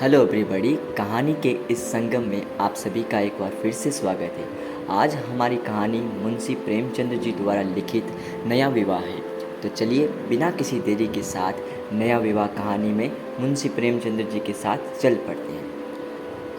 Hello everybody. कहानी के इस संगम में आप सभी का एक बार फिर से स्वागत है। आज हमारी कहानी मुंशी प्रेमचंद जी द्वारा लिखित नया विवाह है। तो चलिए बिना किसी देरी के साथ नया विवाह कहानी में मुंशी प्रेमचंद जी के साथ चल पड़ते हैं।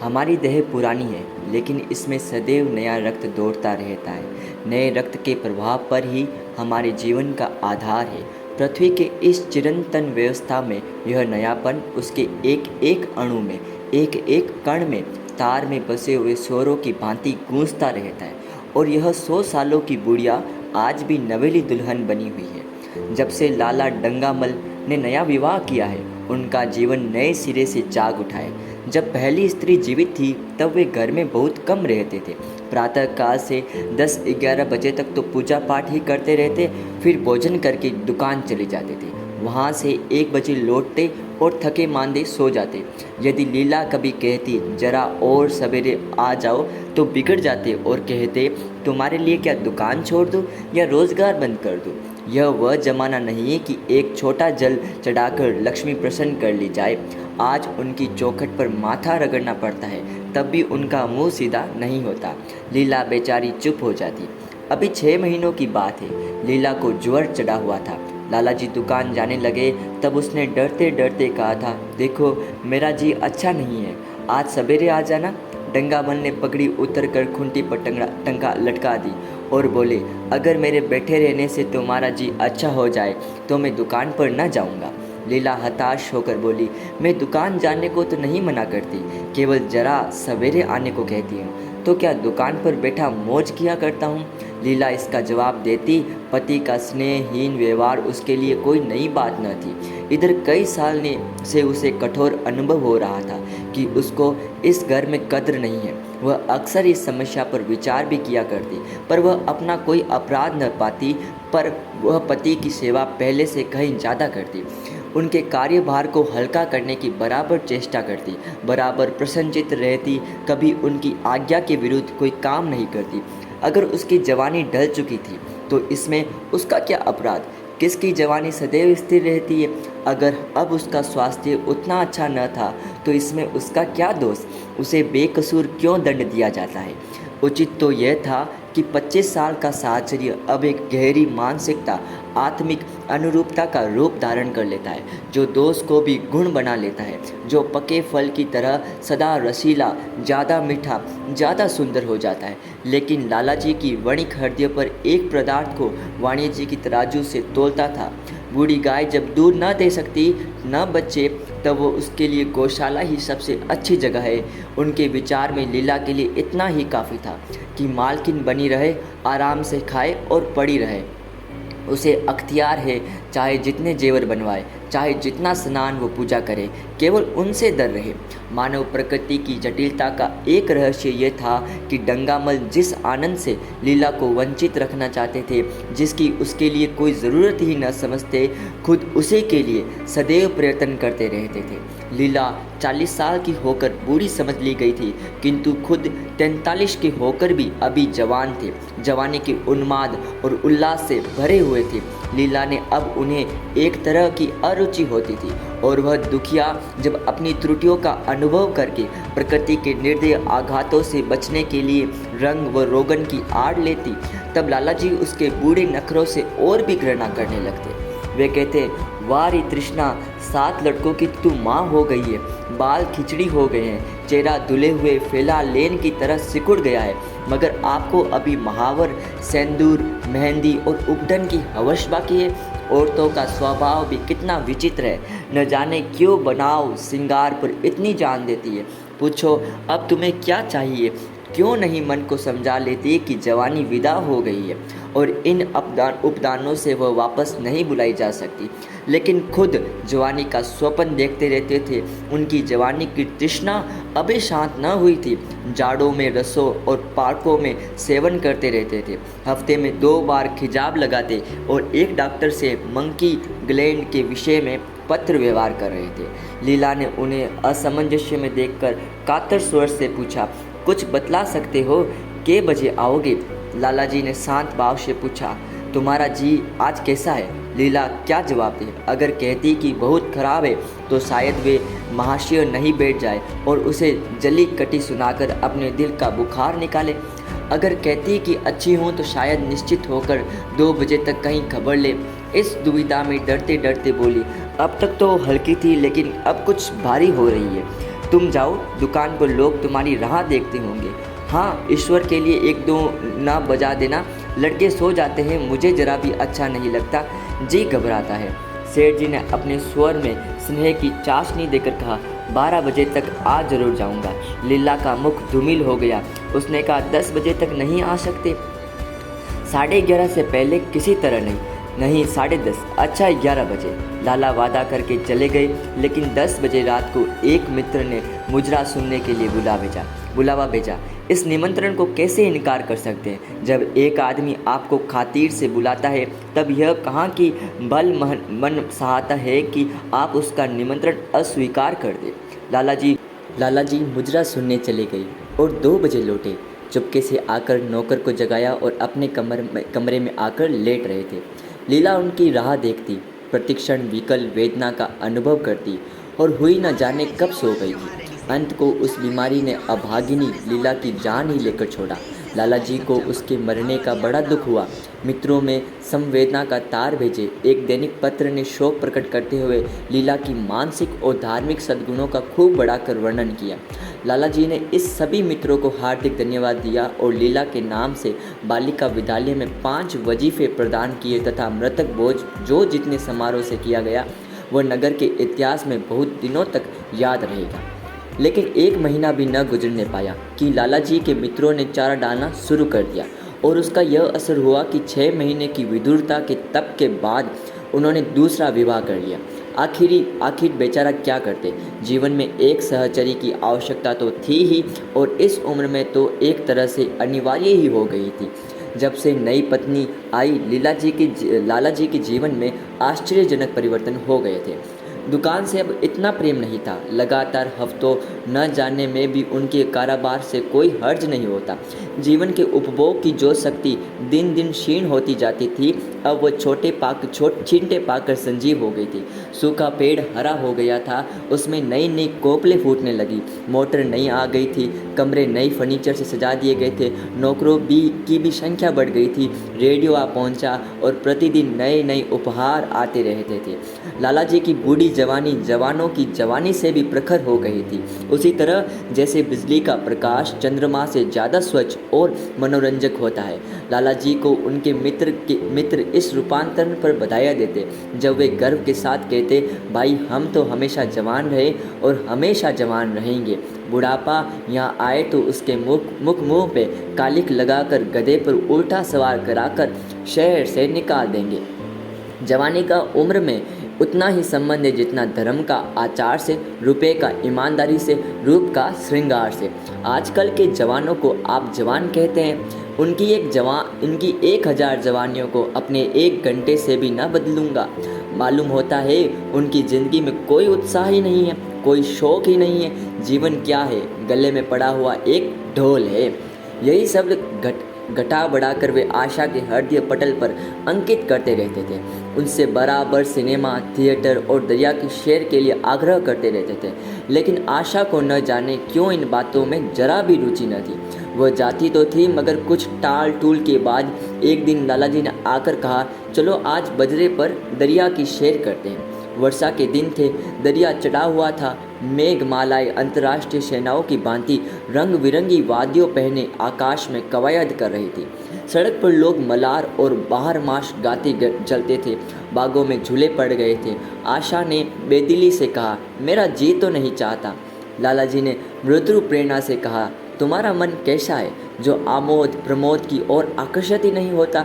हमारी देह पुरानी है, लेकिन इसमें सदैव नया रक्त दौड़ता रहता है। नए रक्त के प्रभाव पर ही हमारे जीवन का आधार है। पृथ्वी के इस चिरंतन व्यवस्था में यह नयापन उसके एक एक अणु में, एक एक कण में, तार में बसे हुए स्वरों की भांति गूंजता रहता है। और यह 100 सालों की बुढ़िया आज भी नवेली दुल्हन बनी हुई है। जब से लाला डंगामल ने नया विवाह किया है, उनका जीवन नए सिरे से जाग उठा है। जब पहली स्त्री जीवित थी तब वे घर में बहुत कम रहते थे। प्रातःकाल से 10-11 बजे तक तो पूजा पाठ ही करते रहते, फिर भोजन करके दुकान चले जाते थे। वहाँ से 1 बजे लौटते और थके मांदे सो जाते। यदि लीला कभी कहती जरा और सवेरे आ जाओ तो बिगड़ जाते और कहते तुम्हारे लिए क्या दुकान छोड़ दूँ या रोज़गार बंद कर दूँ। यह वह जमाना नहीं है कि एक छोटा जल चढ़ाकर लक्ष्मी प्रसन्न कर ली जाए। आज उनकी चौखट पर माथा रगड़ना पड़ता है, तब भी उनका मुंह सीधा नहीं होता। लीला बेचारी चुप हो जाती। अभी 6 महीनों की बात है। लीला को ज्वर चढ़ा हुआ था। लाला जी दुकान जाने लगे तब उसने डरते डरते कहा था, देखो मेरा जी अच्छा नहीं है, आज सवेरे आ जाना। डंगामल ने पगड़ी उतर कर खूंटी पर टंका लटका दी और बोले, अगर मेरे बैठे रहने से तुम्हारा जी अच्छा हो जाए तो मैं दुकान पर न जाऊंगा। लीला हताश होकर बोली, मैं दुकान जाने को तो नहीं मना करती, केवल जरा सवेरे आने को कहती हूँ। तो क्या दुकान पर बैठा मौज किया करता हूँ? लीला इसका जवाब देती, पति का स्नेहहीन व्यवहार उसके लिए कोई नई बात न थी। इधर कई साल से उसे कठोर अनुभव हो रहा था कि उसको इस घर में कद्र नहीं है। वह अक्सर इस समस्या पर विचार भी किया करती, पर वह अपना कोई अपराध न पाती। पर वह पति की सेवा पहले से कहीं ज़्यादा करती, उनके कार्यभार को हल्का करने की बराबर चेष्टा करती, बराबर प्रसन्नचित्त रहती, कभी उनकी आज्ञा के विरुद्ध कोई काम नहीं करती। अगर उसकी जवानी ढल चुकी थी तो इसमें उसका क्या अपराध? किसकी जवानी सदैव स्थिर रहती है? अगर अब उसका स्वास्थ्य उतना अच्छा न था तो इसमें उसका क्या दोष? उसे बेकसूर क्यों दंड दिया जाता है? उचित तो यह था कि 25 साल का साहचर्य अब एक गहरी मानसिकता, आत्मिक अनुरूपता का रूप धारण कर लेता है, जो दोष को भी गुण बना लेता है, जो पके फल की तरह सदा रसीला, ज़्यादा मीठा, ज़्यादा सुंदर हो जाता है। लेकिन लाला जी की वणिक हृदय पर एक पदार्थ को वाणिज्य की तराजू से तोलता था। बूढ़ी गाय जब दूध न दे सकती, न बच्चे, तब वो उसके लिए गौशाला ही सबसे अच्छी जगह है। उनके विचार में लीला के लिए इतना ही काफ़ी था कि मालकिन बनी रहे, आराम से खाए और पड़ी रहे। उसे अख्तियार है, चाहे जितने जेवर बनवाए, चाहे जितना स्नान वो पूजा करे, केवल उनसे डर रहे। मानव प्रकृति की जटिलता का एक रहस्य ये था कि डंगामल जिस आनंद से लीला को वंचित रखना चाहते थे, जिसकी उसके लिए कोई ज़रूरत ही न समझते, खुद उसी के लिए सदैव प्रयत्न करते रहते थे। लीला 40 साल की होकर बूढ़ी समझ ली गई थी, किंतु खुद 43 के होकर भी अभी जवान थे। जवानी के उन्माद और उल्लास से भरे हुए थे। लीला ने अब उन्हें एक तरह की अरुचि होती थी, और वह दुखिया जब अपनी त्रुटियों का अनुभव करके प्रकृति के निर्दय आघातों से बचने के लिए रंग व रोगन की आड़ लेती, तब लालाजी उसके बूढ़े नखरों से और भी घृणा करने लगते। वे कहते, वाह री तृष्णा, 7 लड़कों की तू माँ हो गई है, बाल खिचड़ी हो गए हैं, चेहरा धुले हुए फैला लेन की तरह सिकुड़ गया है, मगर आपको अभी महावर, सेंदूर, मेहंदी और उपटन की हवस बाकी है। औरतों का स्वभाव भी कितना विचित्र है, न जाने क्यों बनाव श्रृंगार पर इतनी जान देती है। पूछो अब तुम्हें क्या चाहिए? क्यों नहीं मन को समझा लेती कि जवानी विदा हो गई है और इन उपदानों से वह वापस नहीं बुलाई जा सकती, लेकिन खुद जवानी का स्वप्न देखते रहते थे। उनकी जवानी की तृष्णा अभी शांत न हुई थी। जाड़ों में रसों और पार्कों में सेवन करते रहते थे। हफ्ते में 2 बार खिजाब लगाते और एक डॉक्टर से मंकी ग्लैंड के विषय में पत्र व्यवहार कर रहे थे। लीला ने उन्हें असमंजस्य में देखकर कातर स्वर से पूछा, कुछ बतला सकते हो? के बजे आओगे? लालाजी ने शांत भाव से पूछा, तुम्हारा जी आज कैसा है? लीला क्या जवाब दे? अगर कहती कि बहुत खराब है तो शायद वे महाशय नहीं बैठ जाए और उसे जली कटी सुनाकर अपने दिल का बुखार निकाले। अगर कहती कि अच्छी हूँ तो शायद निश्चित होकर 2 बजे तक कहीं खबर ले। इस दुविधा में डरते डरते बोली, अब तक तो हल्की थी लेकिन अब कुछ भारी हो रही है। तुम जाओ, दुकान पर लोग तुम्हारी राह देखते होंगे। हाँ, ईश्वर के लिए 1-2 ना बजा देना, लड़के सो जाते हैं, मुझे ज़रा भी अच्छा नहीं लगता, जी घबराता है। सेठ जी ने अपने स्वर में स्नेह की चाशनी देकर कहा, 12 बजे तक आज जरूर जाऊंगा। लीला का मुख धूमिल हो गया। उसने कहा, 10 बजे तक नहीं आ सकते? 11:30 से पहले किसी तरह नहीं। नहीं, 10:30, अच्छा 11 बजे। लाला वादा करके चले गए, लेकिन 10 बजे रात को एक मित्र ने मुजरा सुनने के लिए बुलावा भेजा। इस निमंत्रण को कैसे इनकार कर सकते हैं? जब एक आदमी आपको खातिर से बुलाता है तब यह कहाँ की मन चाहता है कि आप उसका निमंत्रण अस्वीकार कर दें। लाला जी मुजरा सुनने चले गए और 2 बजे लौटे। चुपके से आकर नौकर को जगाया और अपने कमरे में आकर लेट रहे थे। लीला उनकी राह देखती, प्रतिक्षण विकल वेदना का अनुभव करती और हुई न जाने कब सो गई थी। अंत को उस बीमारी ने अभागिनी लीला की जान ही लेकर छोड़ा। लाला जी को उसके मरने का बड़ा दुख हुआ। मित्रों में संवेदना का तार भेजे। एक दैनिक पत्र ने शोक प्रकट करते हुए लीला की मानसिक और धार्मिक सद्गुणों का खूब बढ़ाकर वर्णन किया। लाला जी ने इस सभी मित्रों को हार्दिक धन्यवाद दिया और लीला के नाम से बालिका विद्यालय में 5 वजीफे प्रदान किए तथा मृतक भोज जो जितने समारोह से किया गया वह नगर के इतिहास में बहुत दिनों तक याद रहेगा। लेकिन 1 महीना भी न गुजरने पाया कि लाला जी के मित्रों ने चारा डालना शुरू कर दिया और उसका यह असर हुआ कि 6 महीने की विदुरता के तप के बाद उन्होंने दूसरा विवाह कर लिया। आखिर बेचारा क्या करते? जीवन में एक सहचरी की आवश्यकता तो थी ही और इस उम्र में तो एक तरह से अनिवार्य ही हो गई थी। जब से नई पत्नी आई, लाला जी के जीवन में आश्चर्यजनक परिवर्तन हो गए थे। दुकान से अब इतना प्रेम नहीं था। लगातार हफ्तों न जाने में भी उनके कारोबार से कोई हर्ज नहीं होता। जीवन के उपभोग की जो शक्ति दिन दिन क्षीण होती जाती थी, अब वह छींटे पाकर संजीव हो गई थी। सूखा पेड़ हरा हो गया था, उसमें नई नई कोपलें फूटने लगी। मोटर नई आ गई थी, कमरे नई फर्नीचर से सजा दिए गए थे, नौकरों की भी संख्या बढ़ गई थी। रेडियो आ पहुंचा और प्रतिदिन नए नए उपहार आते रहते थे। लाला जी की बूढ़ी जवानी जवानों की जवानी से भी प्रखर हो गई थी। उसी तरह जैसे बिजली का प्रकाश चंद्रमा से ज़्यादा स्वच्छ और मनोरंजक होता है। लाला जी को उनके मित्र इस रूपांतरण पर बधाई देते, जब वे गर्व के साथ कहते, भाई हम तो हमेशा जवान रहे और हमेशा जवान रहेंगे। बुढ़ापा यहाँ आए तो उसके मुंह पे कालिक लगाकर गधे पर उल्टा सवार कराकर शहर से निकाल देंगे। जवानी का उम्र में उतना ही संबंध है जितना धर्म का आचार से, रुपये का ईमानदारी से, रूप का श्रृंगार से। आजकल के जवानों को आप जवान कहते हैं, उनकी 1000 जवानियों को अपने 1 घंटे से भी न बदलूंगा। मालूम होता है उनकी ज़िंदगी में कोई उत्साह ही नहीं है, कोई शौक ही नहीं है। जीवन क्या है? गले में पड़ा हुआ एक ढोल है। यही शब्द घटा बढ़ाकर वे आशा के हृदय पटल पर अंकित करते रहते थे। उनसे बराबर सिनेमा, थिएटर और दरिया की सैर के लिए आग्रह करते रहते थे। लेकिन आशा को न जाने क्यों इन बातों में जरा भी रुचि न थी। वह जाती तो थी, मगर कुछ टाल टूल के बाद एक दिन लाला जी ने आकर कहा, चलो आज बजरे पर दरिया की सैर करते हैं। वर्षा के दिन थे, दरिया चढ़ा हुआ था। मेघमालाएं अंतर्राष्ट्रीय सेनाओं की भांति रंग बिरंगी वादियों पहने आकाश में कवायद कर रही थी। सड़क पर लोग मलार और बाहर माश गाते चलते थे। बागों में झूले पड़ गए थे। आशा ने बेदिली से कहा, मेरा जी तो नहीं चाहता। लाला जी ने मृदु प्रेरणा से कहा, तुम्हारा मन कैसा है जो आमोद प्रमोद की ओर आकर्षित ही नहीं होता?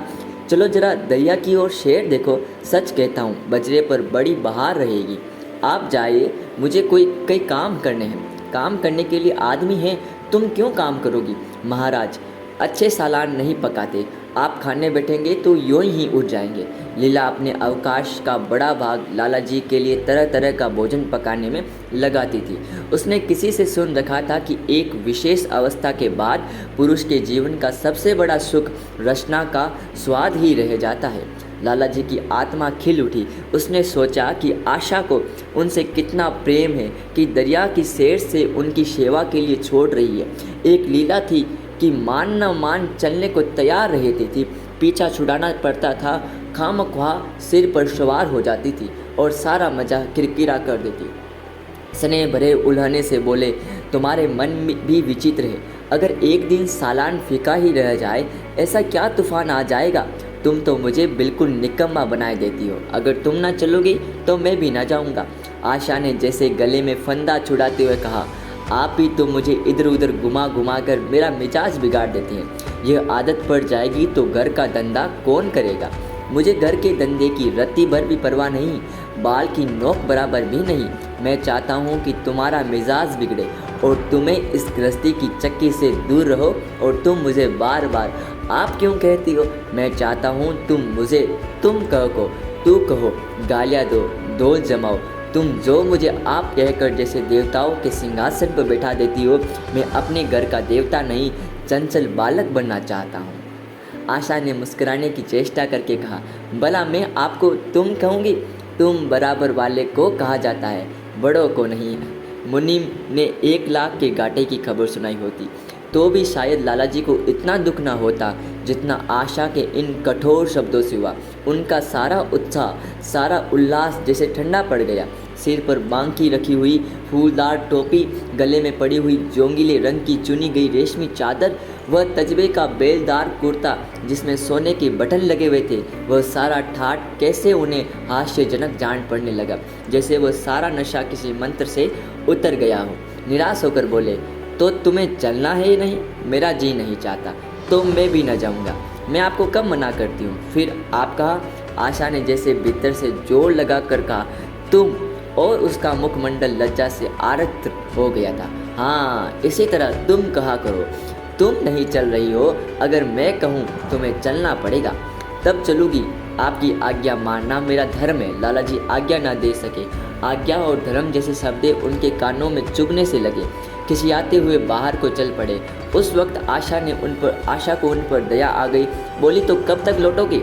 चलो जरा दरिया की ओर सैर देखो। सच कहता हूँ, बजरे पर बड़ी बहार रहेगी। आप जाइए, मुझे कई काम करने हैं। काम करने के लिए आदमी हैं, तुम क्यों काम करोगी? महाराज अच्छे सालान नहीं पकाते, आप खाने बैठेंगे तो यूं ही उठ जाएंगे। लीला अपने अवकाश का बड़ा भाग लाला जी के लिए तरह तरह का भोजन पकाने में लगाती थी। उसने किसी से सुन रखा था कि एक विशेष अवस्था के बाद पुरुष के जीवन का सबसे बड़ा सुख रचना का स्वाद ही रह जाता है। लाला जी की आत्मा खिल उठी। उसने सोचा कि आशा को उनसे कितना प्रेम है कि दरिया की सैर से उनकी सेवा के लिए छोड़ रही है। एक लीला थी कि मान न मान चलने को तैयार रहती थी, पीछा छुड़ाना पड़ता था, खामख्वाह सिर पर सवार हो जाती थी और सारा मजा किरकिरा कर देती। स्नेह भरे उल्हाने से बोले, तुम्हारे मन भी विचित्र है। अगर एक दिन सालान फीका ही रह जाए, ऐसा क्या तूफान आ जाएगा। तुम तो मुझे बिल्कुल निकम्मा बनाए देती हो। अगर तुम ना चलोगी तो मैं भी ना जाऊंगा। आशा ने जैसे गले में फंदा छुड़ाते हुए कहा, आप ही तो मुझे इधर उधर घुमा घुमा कर मेरा मिजाज बिगाड़ देती हैं। यह आदत पड़ जाएगी तो घर का धंधा कौन करेगा। मुझे घर के धंधे की रत्ती भर भी परवाह नहीं, बाल की नोक बराबर भी नहीं। मैं चाहता हूँ कि तुम्हारा मिजाज बिगड़े और तुम्हें इस गृहस्थी की चक्की से दूर रहो और तुम मुझे बार बार आप क्यों कहती हो। मैं चाहता हूँ तुम कहो, तू कहो, गालियाँ दो, ढोल जमाओ। तुम जो मुझे आप कहकर जैसे देवताओं के सिंहासन पर बैठा देती हो, मैं अपने घर का देवता नहीं, चंचल बालक बनना चाहता हूँ। आशा ने मुस्कुराने की चेष्टा करके कहा, भला मैं आपको तुम कहूँगी। तुम बराबर वाले को कहा जाता है, बड़ों को नहीं। मुनीम ने 1 लाख के घाटे की खबर सुनाई होती तो भी शायद लाला जी को इतना दुख न होता जितना आशा के इन कठोर शब्दों से हुआ। उनका सारा उत्साह, सारा उल्लास जैसे ठंडा पड़ गया। सिर पर बांकी रखी हुई फूलदार टोपी, गले में पड़ी हुई जोंगीले रंग की चुनी गई रेशमी चादर, वह तजबे का बेलदार कुर्ता जिसमें सोने के बटन लगे हुए थे, वह सारा ठाट कैसे उन्हें हास्यजनक जान पड़ने लगा, जैसे वह सारा नशा किसी मंत्र से उतर गया हो। निराश होकर बोले, तो तुम्हें चलना है ही नहीं। मेरा जी नहीं चाहता तो मैं भी न जाऊंगा। मैं आपको कब मना करती हूँ। फिर आप कहा। आशा ने जैसे भीतर से जोर लगा कर कहा, तुम, और उसका मुखमंडल लज्जा से आरक्त हो गया था। हाँ, इसी तरह तुम कहा करो। तुम नहीं चल रही हो, अगर मैं कहूँ तुम्हें चलना पड़ेगा तब चलूगी। आपकी आज्ञा मानना मेरा धर्म है। लाला जी आज्ञा ना दे सके। आज्ञा और धर्म जैसे शब्द उनके कानों में चुभने से लगे। खिसियाते हुए बाहर को चल पड़े। उस वक्त आशा को उन पर दया आ गई। बोली, तो कब तक लौटोगी।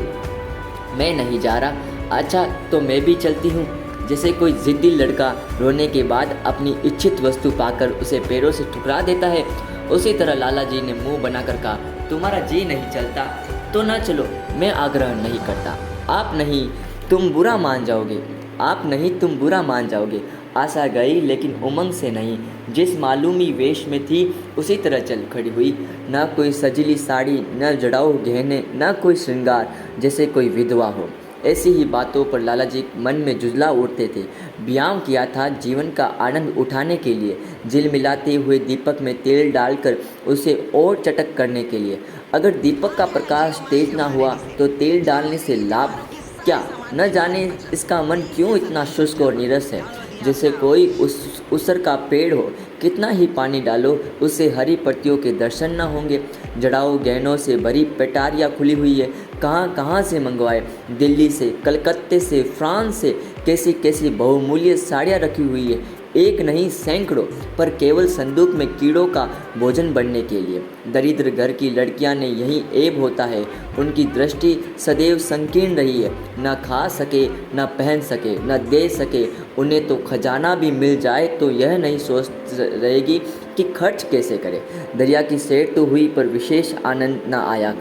मैं नहीं जा रहा। अच्छा, तो मैं भी चलती हूँ। जैसे कोई जिद्दी लड़का रोने के बाद अपनी इच्छित वस्तु पाकर उसे पैरों से ठुकरा देता है, उसी तरह लाला जी ने मुंह बनाकर कहा, तुम्हारा जी नहीं चलता तो ना चलो। मैं आग्रह नहीं करता। आप नहीं तुम बुरा मान जाओगे। आप नहीं तुम बुरा मान जाओगे। आशा गई, लेकिन उमंग से नहीं। जिस मालूमी वेश में थी उसी तरह चल खड़ी हुई। न कोई सजीली साड़ी, न जड़ाऊ गहने, न कोई श्रृंगार, जैसे कोई विधवा हो। ऐसी ही बातों पर लाला जी मन में जुझला उठते थे। व्यायाम किया था जीवन का आनंद उठाने के लिए, झिलमिलाते हुए दीपक में तेल डालकर उसे और चटक करने के लिए। अगर दीपक का प्रकाश तेज ना हुआ तो तेल डालने से लाभ क्या। न जाने इसका मन क्यों इतना शुष्क और नीरस है, जैसे कोई उसर का पेड़ हो। कितना ही पानी डालो, उससे हरी पत्तियों के दर्शन न होंगे। जड़ाऊ गहनों से भरी पेटारियाँ खुली हुई है। कहाँ कहाँ से मंगवाए, दिल्ली से, कलकत्ते से, फ्रांस से कैसी कैसी बहुमूल्य साड़ियाँ रखी हुई है। एक नहीं सैकड़ों, पर केवल संदूक में कीड़ों का भोजन बनने के लिए। दरिद्र घर की लड़कियां ने यही ऐब होता है। उनकी दृष्टि सदैव संकीर्ण रही है। न खा सके, न पहन सके, न दे सके। उन्हें तो खजाना भी मिल जाए तो यह नहीं सोच रहेगी कि खर्च कैसे करे। दरिया की सैर तो हुई, पर विशेष आनंद न आया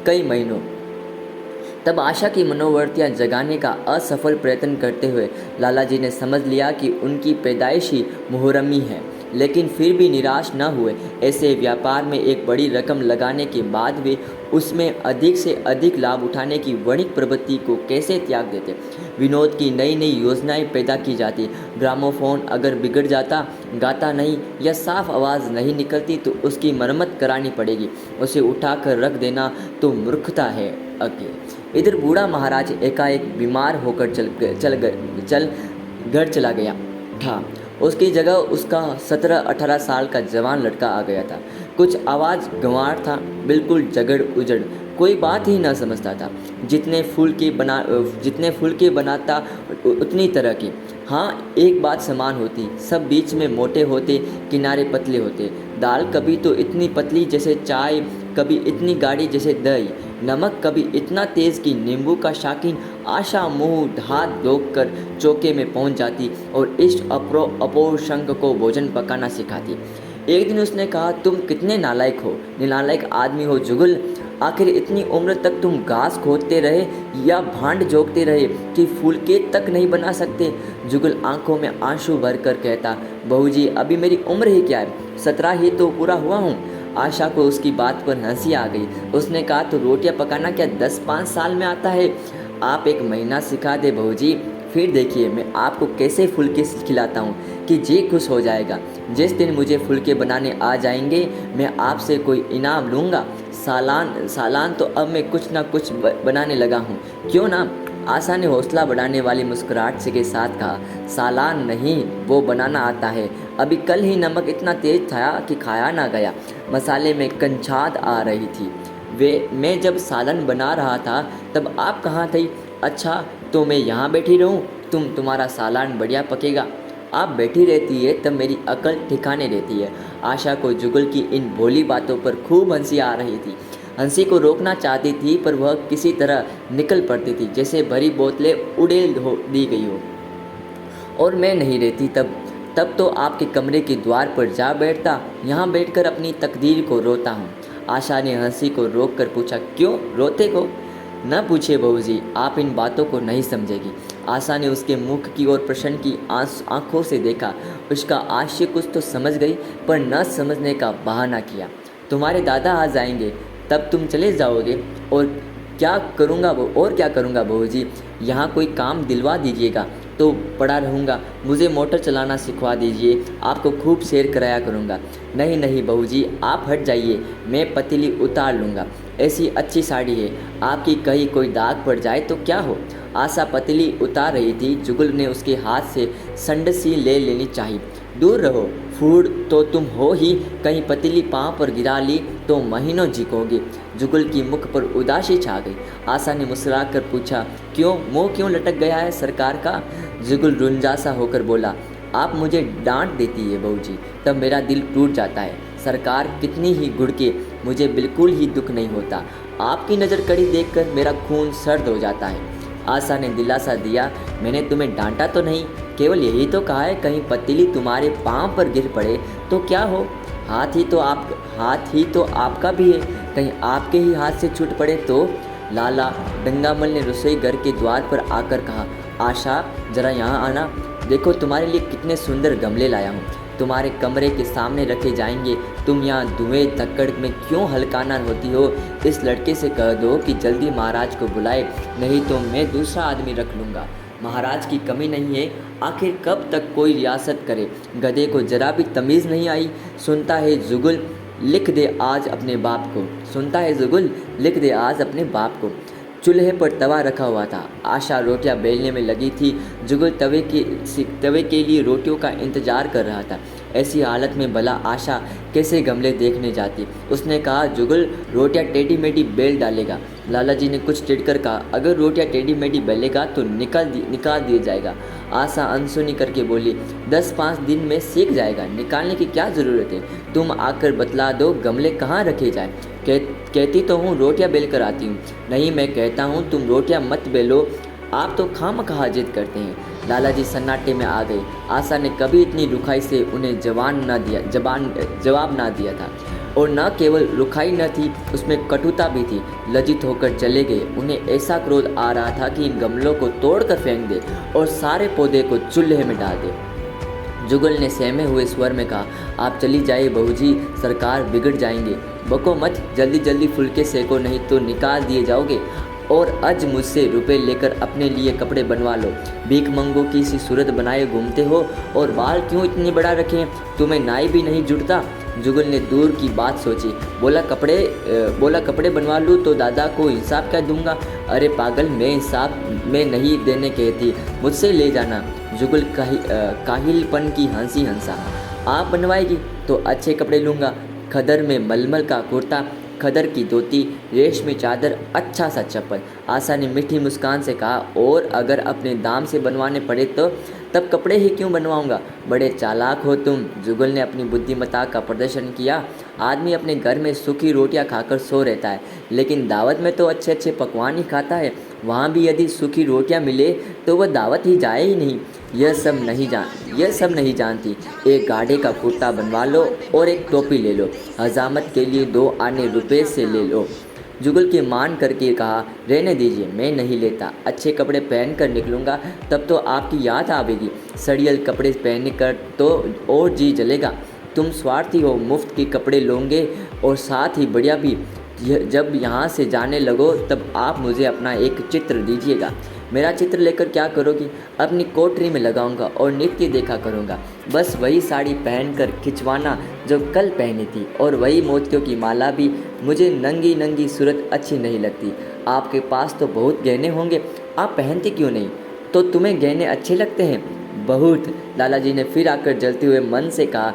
कई महीनों। तब आशा की मनोवर्तियाँ जगाने का असफल प्रयत्न करते हुए लाला जी ने समझ लिया कि उनकी पैदाइश ही मुहर्रमी है, लेकिन फिर भी निराश न हुए। ऐसे व्यापार में एक बड़ी रकम लगाने के बाद वे उसमें अधिक से अधिक लाभ उठाने की वणिक प्रवृत्ति को कैसे त्याग देते। विनोद की नई नई योजनाएं पैदा की जाती। ग्रामोफोन अगर बिगड़ जाता, गाता नहीं या साफ आवाज़ नहीं निकलती तो उसकी मरम्मत करानी पड़ेगी। उसे उठाकर रख देना तो मूर्खता है। इधर बूढ़ा महाराज एकाएक बीमार होकर चल घर चला गया था। उसकी जगह उसका 17-18 साल का जवान लड़का आ गया था। कुछ आवाज़ गंवार था, बिल्कुल जगड़ उजड़, कोई बात ही न समझता था। जितने फूल के बनाता उतनी तरह की। हाँ, एक बात समान होती, सब बीच में मोटे होते, किनारे पतले होते। दाल कभी तो इतनी पतली जैसे चाय, कभी इतनी गाढ़ी जैसे दही। नमक कभी इतना तेज़ कि नींबू का शौकीन आशा मुंह हाथ धोकर चौके में पहुंच जाती और इष्ट अपोर शंख को भोजन पकाना सिखाती। एक दिन उसने कहा, तुम कितने नालायक आदमी हो जुगल। आखिर इतनी उम्र तक तुम घास खोदते रहे या भांड जोतते रहे कि फुलके तक नहीं बना सकते। जुगल आंखों में आंसू भरकर कहता, बहू जी अभी मेरी उम्र ही क्या है, 17 ही तो पूरा हुआ हूँ। आशा को उसकी बात पर हंसी आ गई। उसने कहा, तो रोटियां पकाना क्या 10-5 साल में आता है? आप 1 महीना सिखा दे बहू जी, फिर देखिए मैं आपको कैसे फुलके खिलाता हूँ कि जी खुश हो जाएगा। जिस दिन मुझे फुलके बनाने आ जाएंगे मैं आपसे कोई इनाम लूँगा। सालान तो अब मैं कुछ ना कुछ बनाने लगा हूँ, क्यों ना? आशा ने हौसला बढ़ाने वाली मुस्कुराहट से के साथ कहा, सालान नहीं, वो बनाना आता है। अभी कल ही नमक इतना तेज था कि खाया ना गया। मसाले में कंछाद आ रही थी। मैं जब सालन बना रहा था तब आप कहाँ थी? अच्छा तो मैं यहाँ बैठी रहूँ? तुम्हारा सालान बढ़िया पकेगा। आप बैठी रहती है तब मेरी अकल ठिकाने रहती है। आशा को जुगल की इन भोली बातों पर खूब हंसी आ रही थी। हंसी को रोकना चाहती थी पर वह किसी तरह निकल पड़ती थी, जैसे भरी बोतलें उड़ेल दी गई हो। और मैं नहीं रहती तब तो आपके कमरे के द्वार पर जा बैठता, यहाँ बैठकर अपनी तकदीर को रोता हूँ। आशा ने हंसी को रोक कर पूछा, क्यों रोते को? न पूछिए बहू जी, आप इन बातों को नहीं समझेगी। आशा ने उसके मुख की ओर प्रश्न की आंखों से देखा। उसका आशय कुछ तो समझ गई पर न समझने का बहाना किया। तुम्हारे दादा आ जाएंगे तब तुम चले जाओगे और क्या करूँगा बहू जी? यहाँ कोई काम दिलवा दीजिएगा तो पड़ा रहूँगा। मुझे मोटर चलाना सिखवा दीजिए, आपको खूब सैर कराया करूँगा। नहीं बहू जी, आप हट जाइए, मैं पतीली उतार लूँगा। ऐसी अच्छी साड़ी है, आपकी कहीं कोई दाग पड़ जाए तो क्या हो? आशा पतीली उतार रही थी। जुगल ने उसके हाथ से संडसी ले लेनी चाहिए। दूर रहो, फूड तो तुम हो ही, कहीं पतीली पाँव पर गिरा ली तो महीनों झिकोगे। जुगल की मुख पर उदासी छा गई। आशा ने मुस्कुराकर पूछा, मुँह क्यों लटक गया है सरकार का? जुगल रुंझासा होकर बोला, आप मुझे डांट देती है बहू जी, तब मेरा दिल टूट जाता है। सरकार कितनी ही गुड़के, मुझे बिल्कुल ही दुख नहीं होता। आपकी नज़र कड़ी देखकर मेरा खून सर्द हो जाता है। आशा ने दिलासा दिया, मैंने तुम्हें डांटा तो नहीं, केवल यही तो कहा है कहीं पतीली तुम्हारे पाँव पर गिर पड़े तो क्या हो? हाथ ही तो आपका भी है, कहीं आपके ही हाथ से छूट पड़े तो? लाला डंगामल ने रसोई घर के द्वार पर आकर कहा, आशा जरा यहाँ आना, देखो तुम्हारे लिए कितने सुंदर गमले लाया हूँ, तुम्हारे कमरे के सामने रखे जाएंगे। तुम यहाँ धुएं धक्कड़ में क्यों हलकाना होती हो? इस लड़के से कह दो कि जल्दी महाराज को बुलाए, नहीं तो मैं दूसरा आदमी रख लूँगा। महाराज की कमी नहीं है, आखिर कब तक कोई रियासत करे? गधे को जरा भी तमीज़ नहीं आई। सुनता है जुगल, लिख दे आज अपने बाप को। चूल्हे पर तवा रखा हुआ था। आशा रोटियां बेलने में लगी थी। जुगल तवे के लिए रोटियों का इंतजार कर रहा था। ऐसी हालत में भला आशा कैसे गमले देखने जाती? उसने कहा, जुगल रोटियां टेढ़ी मेढ़ी बेल डालेगा। लाला जी ने कुछ चिढ़कर कहा, अगर रोटियां टेढ़ी मेढ़ी बेलेगा तो निकाल दिया जाएगा। आशा अनसुनी करके बोली, 10-5 दिन में सीख जाएगा, निकालने की क्या ज़रूरत है? तुम आकर बतला दो गमले कहाँ रखे जाए। कहती तो हूँ रोटियां बेल कर आती हूँ। नहीं, मैं कहता हूँ तुम रोटियां मत बेलो, आप तो खामखा जिद करते हैं। लाला जी सन्नाटे में आ गए। आशा ने कभी इतनी रुखाई से उन्हें जवाब ना दिया था, और न केवल रुखाई न थी, उसमें कटुता भी थी। लज्जित होकर चले गए। उन्हें ऐसा क्रोध आ रहा था कि इन गमलों को तोड़कर फेंक दे और सारे पौधे को चूल्हे में डाल दे। जुगल ने सहमे हुए स्वर में कहा, आप चली जाइए बहू जी, सरकार बिगड़ जाएंगे। बको मत, जल्दी फुलके सेको, नहीं तो निकाल दिए जाओगे। और आज मुझसे रुपए लेकर अपने लिए कपड़े बनवा लो। भीख मंगों की सी सूरत बनाए घूमते हो, और बाल क्यों इतने बड़ा रखे? तुम्हें नाई भी नहीं जुड़ता? जुगल ने दूर की बात सोची। बोला कपड़े बनवा लूँ तो दादा को हिसाब क्या दूंगा? अरे पागल, मैं हिसाब में नहीं देने कहती, मुझसे ले जाना। जुगल काहिलपन की हंसी हंसा। आप बनवाएगी तो अच्छे कपड़े लूँगा, खदर में मलमल का कुर्ता, खदर की धोती, रेशमी चादर, अच्छा सा चप्पल। आशा ने मीठी मुस्कान से कहा, और अगर अपने दाम से बनवाने पड़े तो? तब कपड़े ही क्यों बनवाऊंगा। बड़े चालाक हो तुम। जुगल ने अपनी बुद्धिमत्ता का प्रदर्शन किया। आदमी अपने घर में सूखी रोटियां खाकर सो रहता है, लेकिन दावत में तो अच्छे अच्छे पकवान ही खाता है। वहाँ भी यदि सूखी रोटियां मिले तो वह दावत ही जाए ही नहीं। यह सब नहीं जानती। एक गाढ़े का कुर्ता बनवा लो और एक टोपी ले लो। हजामत के लिए 2 आने रुपए से ले लो। जुगल की मान करके कहा, रहने दीजिए, मैं नहीं लेता। अच्छे कपड़े पहन कर निकलूँगा तब तो आपकी याद आवेगी। सड़ियल कपड़े पहन कर तो और जी जलेगा। तुम स्वार्थी हो, मुफ्त के कपड़े लोगे और साथ ही बढ़िया भी। जब यहाँ से जाने लगो तब आप मुझे अपना एक चित्र दीजिएगा। मेरा चित्र लेकर क्या करोगी। अपनी कोठरी में लगाऊंगा और नित्य देखा करूँगा। बस वही साड़ी पहनकर खिंचवाना जो कल पहनी थी, और वही मोतियों की माला भी। मुझे नंगी नंगी सूरत अच्छी नहीं लगती। आपके पास तो बहुत गहने होंगे, आप पहनते क्यों नहीं। तो तुम्हें गहने अच्छे लगते हैं। बहुत। लालाजी ने फिर आकर जलते हुए मन से कहा,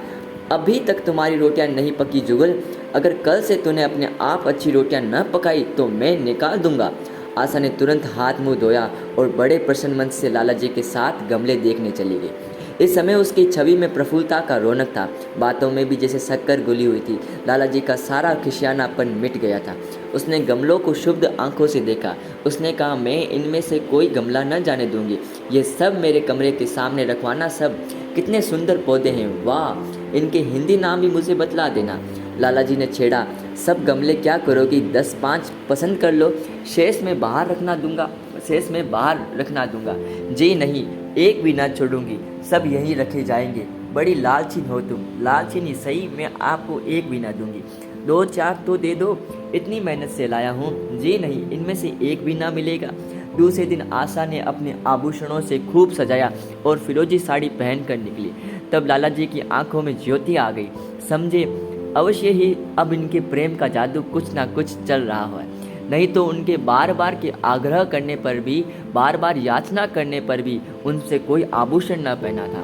अभी तक तुम्हारी रोटियां नहीं पकी जुगल। अगर कल से तूने अपने आप अच्छी रोटियां न पकाई तो मैं निकाल दूंगा। आशा ने तुरंत हाथ मुंह धोया और बड़े प्रसन्न मन से लालाजी के साथ गमले देखने चली गई। इस समय उसकी छवि में प्रफुल्लता का रौनक था। बातों में भी जैसे शक्कर घुली हुई थी। लालाजी का सारा खिसियानापन मिट गया था। उसने गमलों को शुद्ध आंखों से देखा। उसने कहा, मैं इनमें से कोई गमला न जाने दूंगी। ये सब मेरे कमरे के सामने रखवाना। सब कितने सुंदर पौधे हैं, वाह। इनके हिंदी नाम भी मुझे बतला देना। लालाजी ने छेड़ा, सब गमले क्या करोगी, 10-5 पसंद कर लो, शेष में बाहर रखना दूंगा। जी नहीं, एक भी ना छोड़ूंगी, सब यहीं रखे जाएंगे। बड़ी लालचीन हो तुम। लालचीन ही सही, मैं आपको एक भी ना दूंगी। 2-4 तो दे दो, इतनी मेहनत से लाया हूँ। जी नहीं, इनमें से एक भी ना मिलेगा। दूसरे दिन आशा ने अपने आभूषणों से खूब सजाया और फिरोजी साड़ी पहनकर निकली। तब लालाजी की आंखों में ज्योति आ गई। समझे, अवश्य ही अब इनके प्रेम का जादू कुछ ना कुछ चल रहा है। नहीं तो उनके बार बार के आग्रह करने पर भी, बार बार याचना करने पर भी उनसे कोई आभूषण न पहना था।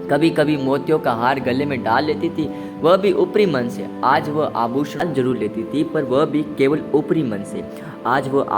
कभी कभी मोतियों का हार गले में डाल लेती थी, वह भी ऊपरी मन से। आज वह आभूषण जरूर लेती थी, पर वह भी केवल ऊपरी मन से। आज वह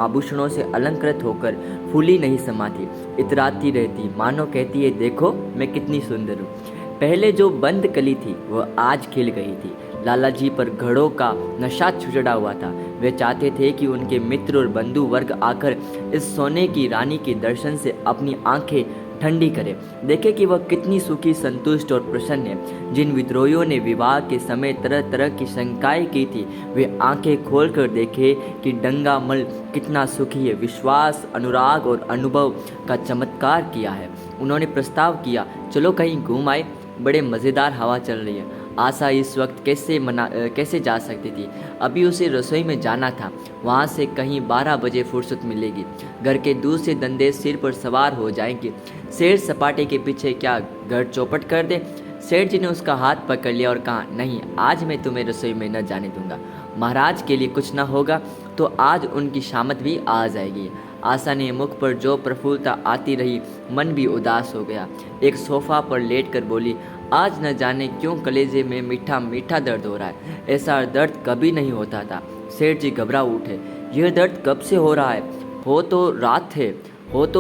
आभूषणों से अलंकृत होकर फूली नहीं समाती, इतराती रहती, मानो कहती है, देखो मैं कितनी सुंदर हूँ। पहले जो बंद कली थी वह आज खिल गई थी। लालाजी पर घड़ों का नशा चढ़ा हुआ था। वे चाहते थे कि उनके मित्र और बंधु वर्ग आकर इस सोने की रानी के दर्शन से अपनी आंखें ठंडी करे, देखे कि वह कितनी सुखी, संतुष्ट और प्रसन्न है। जिन विद्रोहियों ने विवाह के समय तरह तरह की शंकाएं की थी, वे आंखें खोलकर देखे कि डंगामल कितना सुखी है। विश्वास, अनुराग और अनुभव का चमत्कार किया है। उन्होंने प्रस्ताव किया, चलो कहीं घूम आए, बड़े मज़ेदार हवा चल रही है। आशा इस वक्त कैसे जा सकती थी। अभी उसे रसोई में जाना था। वहाँ से कहीं 12 बजे फुर्सत मिलेगी। घर के दूसरे धंधे सिर पर सवार हो जाएंगे। सेठ सपाटे के पीछे क्या घर चौपट कर दे। सेठ जी ने उसका हाथ पकड़ लिया और कहा, नहीं, आज मैं तुम्हें रसोई में न जाने दूंगा। महाराज के लिए कुछ न होगा तो आज उनकी शामत भी आ जाएगी। आशा ने मुख पर जो प्रफुल्लता आती रही, मन भी उदास हो गया। एक सोफा पर लेटकर बोली, आज न जाने क्यों कलेजे में मीठा मीठा दर्द हो रहा है। ऐसा दर्द कभी नहीं होता था। सेठ जी घबरा उठे, यह दर्द कब से हो रहा है। हो तो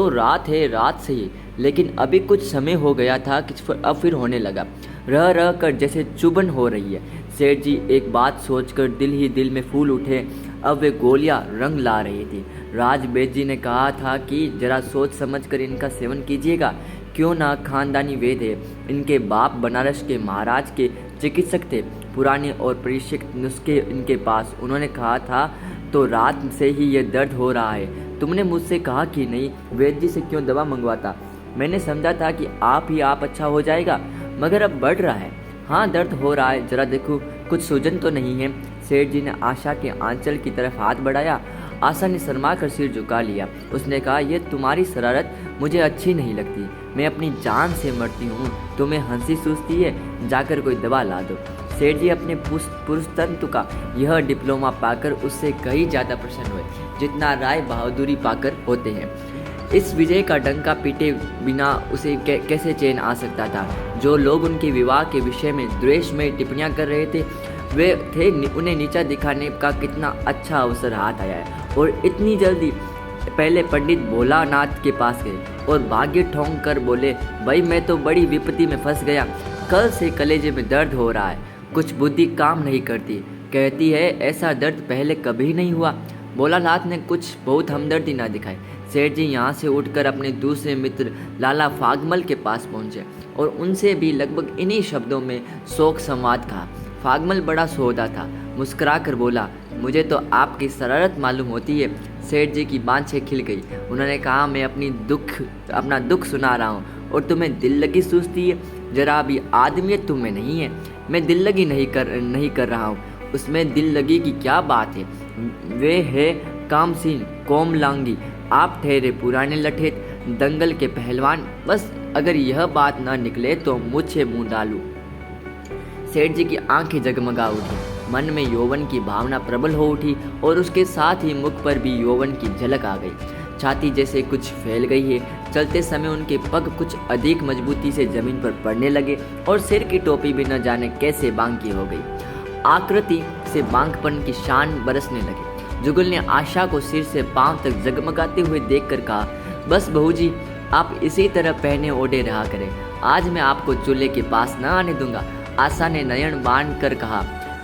रात है, रात से ही, लेकिन अभी कुछ समय हो गया था कि अब फिर होने लगा। रह रह कर जैसे चुभन हो रही है। सेठ जी एक बात सोचकर दिल ही दिल में फूल उठे। अब वे गोलियां रंग ला रही थी। राजबेद जी ने कहा था कि जरा सोच समझ कर इनका सेवन कीजिएगा। क्यों ना, खानदानी वेद है। इनके बाप बनारस के महाराज के चिकित्सक थे। पुराने और परिष्कृत नुस्खे इनके पास। उन्होंने कहा था तो रात से ही ये दर्द हो रहा है। तुमने मुझसे कहा कि नहीं, वैद्य जी से क्यों दवा मंगवाता। मैंने समझा था कि आप अच्छा हो जाएगा, मगर अब बढ़ रहा है। हाँ, दर्द हो रहा है, जरा देखो, कुछ सूजन तो नहीं है। सेठ जी ने आशा के आंचल की तरफ हाथ बढ़ाया। आशा ने शर्मा कर सिर झुका लिया। उसने कहा, यह तुम्हारी शरारत मुझे अच्छी नहीं लगती। मैं अपनी जान से मरती हूँ, तुम्हें हंसी सूझती है, जाकर कोई दवा ला दो। सेठ जी अपने पुरुषतंत्र का यह डिप्लोमा पाकर उससे कहीं ज़्यादा प्रसन्न हुए, जितना राय बहादुरी पाकर होते हैं। इस विजय का डंका पीटे बिना उसे कैसे चैन आ सकता था। जो लोग उनके विवाह के विषय में द्वेष में टिप्पणियां कर रहे थे, उन्हें नीचा दिखाने का कितना अच्छा अवसर हाथ आया है। और इतनी जल्दी पहले पंडित भोलानाथ के पास गए और भाग्य ठोंक कर बोले, भाई मैं तो बड़ी विपत्ति में फंस गया। कल से कलेजे में दर्द हो रहा है, कुछ बुद्धि काम नहीं करती, कहती है ऐसा दर्द पहले कभी नहीं हुआ। भोलानाथ ने कुछ बहुत हमदर्दी ना दिखाई। सेठ जी यहाँ से उठकर अपने दूसरे मित्र लाला फागमल के पास पहुँचे और उनसे भी लगभग इन्हीं शब्दों में शोक संवाद कहा। फागमल बड़ा सोहदा था, मुस्कुरा कर बोला, मुझे तो आपकी शरारत मालूम होती है। सेठ जी की बाँछें खिल गई। उन्होंने कहा, मैं अपना दुख सुना रहा हूँ और तुम्हें दिल लगी सूझती है। जरा भी आदमियत तुम में नहीं है। मैं दिल लगी नहीं कर रहा हूँ, उसमें दिल लगी की क्या बात है। वे है कामसीन कोमलांगी, आप ठहरे पुराने लठेत दंगल के पहलवान। बस अगर यह बात न निकले तो मुझे मुँह डालूं। सेठ जी की आंखें जगमगा उठी, मन में यौवन की भावना प्रबल हो उठी और उसके साथ ही मुख पर भी यौवन की झलक आ गई। छाती जैसे कुछ फैल गई है। चलते समय उनके पग कुछ अधिक मजबूती से जमीन पर पड़ने लगे और सिर की टोपी भी न जाने कैसे बांकी हो गई। आकृति से बांकपन की शान बरसने लगी। जुगल ने आशा को सिर से पांव तक जगमगाते हुए देखकर कहा, बस बहू जी, आप इसी तरह पहने ओढ़े रहा करें, आज मैं आपको चूल्हे के पास न आने दूंगा। आशा ने नयन बांध कर कहा,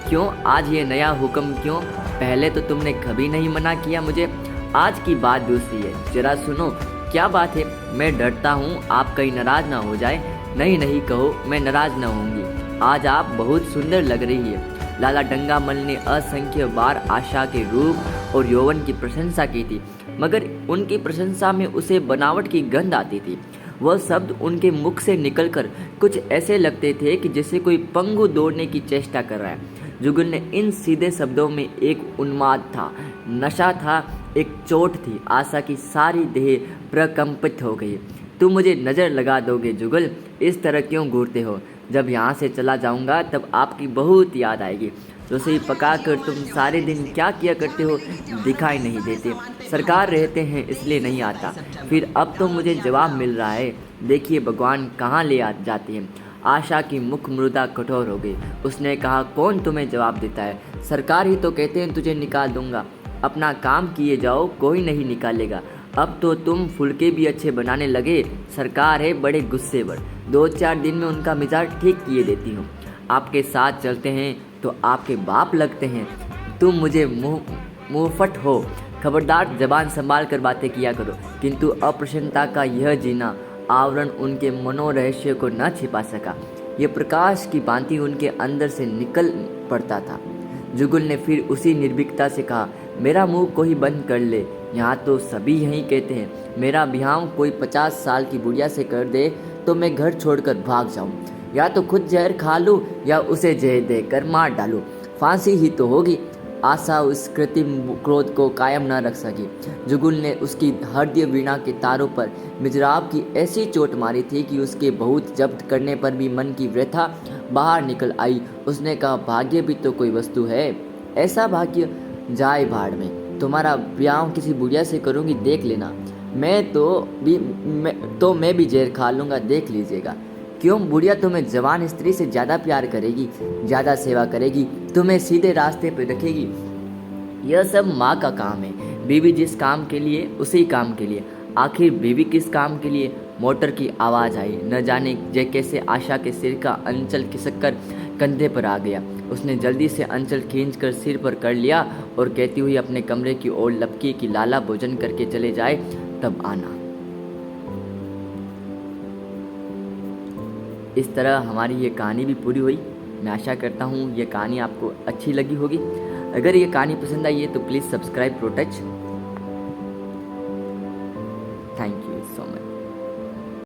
क्यों आज ये नया हुक्म क्यों? पहले तो तुमने कभी नहीं मना किया मुझे। आज की बात दूसरी है, जरा सुनो। क्या बात है? मैं डरता हूँ आप कहीं नाराज ना हो जाए। नहीं नहीं कहो, मैं नाराज न होंगी। आज आप बहुत सुंदर लग रही है। लाला डंगामल ने असंख्य बार आशा के रूप और यौवन की प्रशंसा की थी, मगर उनकी प्रशंसा में उसे बनावट की गंध आती थी। वह शब्द उनके मुख से निकलकर कुछ ऐसे लगते थे कि जैसे कोई पंगु दौड़ने की चेष्टा कर रहा है। जुगल ने इन सीधे शब्दों में एक उन्माद था, नशा था, एक चोट थी। आशा की सारी देह प्रकंपित हो गई। तुम मुझे नज़र लगा दोगे जुगल? इस तरह क्यों घूरते हो? जब यहाँ से चला जाऊँगा तब आपकी बहुत याद आएगी। रसोई पका कर तुम सारे दिन क्या किया करते हो? दिखाई नहीं देते। सरकार रहते हैं इसलिए नहीं आता। फिर अब तो मुझे जवाब मिल रहा है। देखिए भगवान कहाँ ले जाते हैं। आशा की मुख मृदा कठोर हो गई। उसने कहा, कौन तुम्हें जवाब देता है? सरकार ही तो कहते हैं तुझे निकाल दूंगा। अपना काम किए जाओ, कोई नहीं निकालेगा। अब तो तुम फुलके भी अच्छे बनाने लगे। सरकार है बड़े गुस्से पर, 2-4 दिन में उनका मिजाज ठीक किए देती हूँ। आपके साथ चलते हैं तो आपके बाप लगते हैं। तुम मुझे मुँहफट हो। खबरदार, जबान संभाल कर बातें किया करो। किंतु अप्रसन्नता का यह जीना आवरण उनके मनोरहस्य को न छिपा सका। ये प्रकाश की भांति उनके अंदर से निकल पड़ता था। जुगल ने फिर उसी निर्भीकता से कहा, मेरा मुंह कोई बंद कर ले। यहाँ तो सभी यही कहते हैं। मेरा ब्याह कोई 50 साल की बुढ़िया से कर दे तो मैं घर छोड़कर भाग जाऊँ, या तो खुद जहर खा लूँ या उसे जहर देकर मार डालूँ। फांसी ही तो होगी। आशा उस कृत्रिम क्रोध को कायम न रख सकी। जुगल ने उसकी हृदय वीणा के तारों पर मिजराब की ऐसी चोट मारी थी कि उसके बहुत जब्त करने पर भी मन की व्यथा बाहर निकल आई। उसने कहा, भाग्य भी तो कोई वस्तु है। ऐसा भाग्य जाए भाड़ में। तुम्हारा ब्याह किसी बुढ़िया से करूँगी, देख लेना। मैं भी जहर खा लूँगा, देख लीजिएगा। क्यों? बुढ़िया तुम्हें जवान स्त्री से ज़्यादा प्यार करेगी, ज़्यादा सेवा करेगी, तुम्हें सीधे रास्ते पर रखेगी। यह सब माँ का काम है। बीवी जिस काम के लिए उसी काम के लिए। आखिर बीवी किस काम के लिए? मोटर की आवाज़ आई। न जाने कैसे आशा के सिर का अंचल खिसक कर कंधे पर आ गया। उसने जल्दी से अंचल खींचकर सिर पर कर लिया और कहती हुई अपने कमरे की ओर लपकी कि लाला भोजन करके चले जाए तब आना। इस तरह हमारी ये कहानी भी पूरी हुई। मैं आशा करता हूँ ये कहानी आपको अच्छी लगी होगी। अगर ये कहानी पसंद आई है तो प्लीज़ सब्सक्राइब प्रोटच।